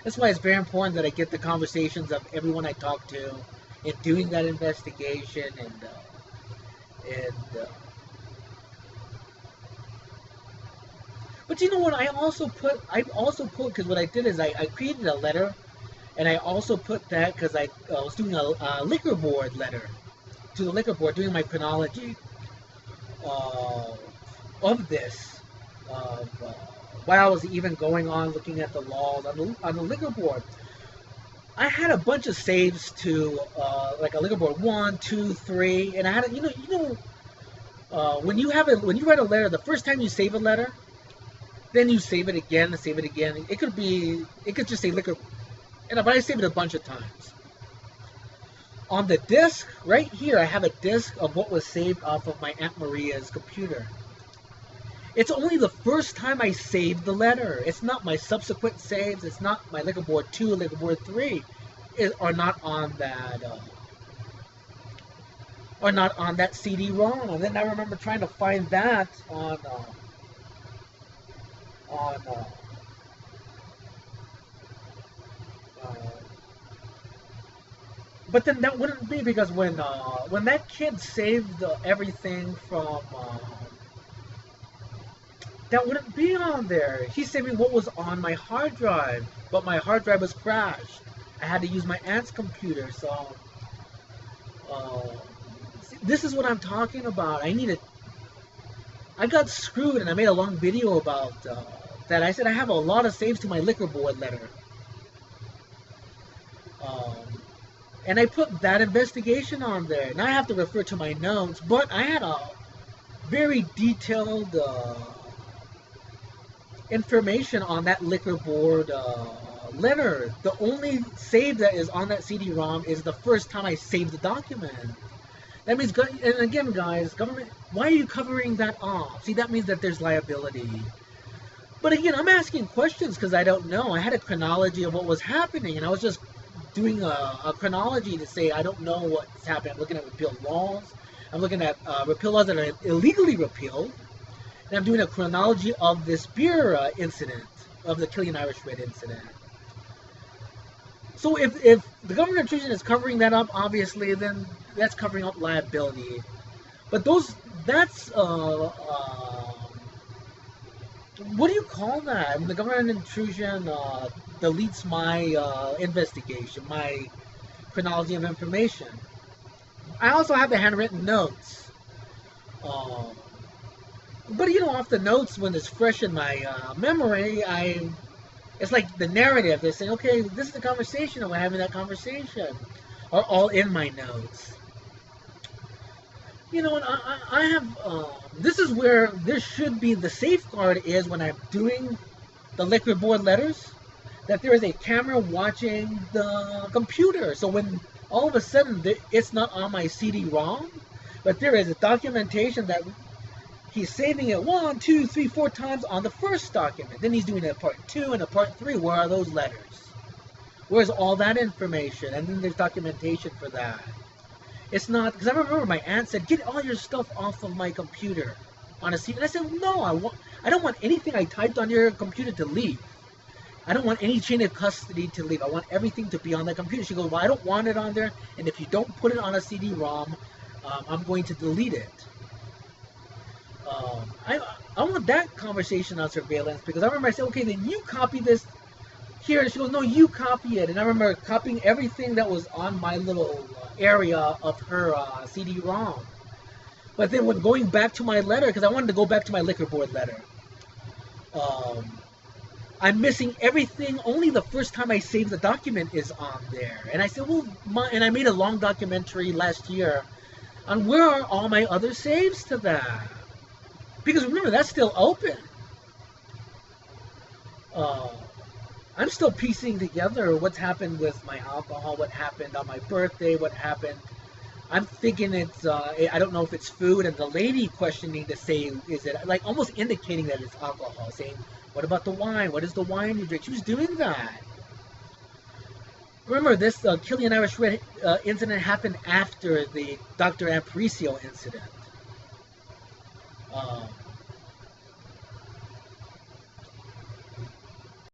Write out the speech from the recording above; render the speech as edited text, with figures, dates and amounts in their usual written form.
That's why it's very important that I get the conversations of everyone I talk to in doing that investigation and but you know what? I also put because what I did is I created a letter and I also put that because I was doing a liquor board letter to the liquor board, doing my chronology uh, of this, while I was even going on looking at the laws on the liquor board. I had a bunch of saves to like a liquor board 1, 2, 3, and I had when you write a letter, the first time you save a letter, then you save it again and save it again. It could just say liquor, but I saved it a bunch of times. On the disk right here, I have a disk of what was saved off of my Aunt Maria's computer. It's only the first time I saved the letter. It's not my subsequent saves. It's not my liquor board 2, liquor board 3, are not on that CD-ROM. And then I remember trying to find that on uh, but then that wouldn't be because when that kid saved everything from that wouldn't be on there. He's saving what was on my hard drive, but my hard drive was crashed. I had to use my aunt's computer, so uh, this is what I'm talking about. I got screwed, and I made a long video about that. I said I have a lot of saves to my liquor board letter, um, and I put that investigation on there. Now I have to refer to my notes, but I had a very detailed information on that liquor board letter. The only save that is on that CD-ROM is the first time I saved the document. That means, and again, guys, government, why are you covering that off? See, that means that there's liability. But again, I'm asking questions because I don't know. I had a chronology of what was happening, and I was just doing a chronology to say I don't know what's happening. I'm looking at repealed laws. I'm looking at repeal laws that are illegally repealed. And I'm doing a chronology of this beer incident, of the Killian Irish Red incident. So if the government intrusion is covering that up, obviously, then that's covering up liability. But that's what do you call that? When the government intrusion deletes my investigation, my chronology of information. I also have the handwritten notes. Uh, but off the notes, when it's fresh in my memory, it's like the narrative. They're saying, okay, this is the conversation, and we're having that conversation, are all in my notes. And I have. This is where there should be the safeguard is when I'm doing the liquor board letters, that there is a camera watching the computer. So when all of a sudden it's not on my CD-ROM, but there is a documentation that he's saving it 1, 2, 3, 4 times on the first document. Then he's doing a part 2 and a part 3. Where are those letters? Where's all that information? And then there's documentation for that. It's not, because I remember my aunt said, "Get all your stuff off of my computer on a CD." And I said, "No, I don't want anything I typed on your computer to leave. I don't want any chain of custody to leave. I want everything to be on the computer." She goes, "Well, I don't want it on there, and if you don't put it on a CD-ROM, I'm going to delete it." I want that conversation on surveillance, because I remember I said, "Okay, then you copy this here," and she goes, "No, you copy it." And I remember copying everything that was on my little area of her CD-ROM. But then when going back to my letter, because I wanted to go back to my liquor board letter, I'm missing everything. Only the first time I saved the document is on there. And I said, well, and I made a long documentary last year on where are all my other saves to that. Because remember, that's still open. I'm still piecing together what's happened with my alcohol, what happened on my birthday, what happened. I'm thinking it's, I don't know if it's food, and the lady questioning to say, is it, like almost indicating that it's alcohol, saying, what about the wine? What is the wine you drink? She was doing that. Remember, this Killian Irish Red incident happened after the Dr. Aparicio incident.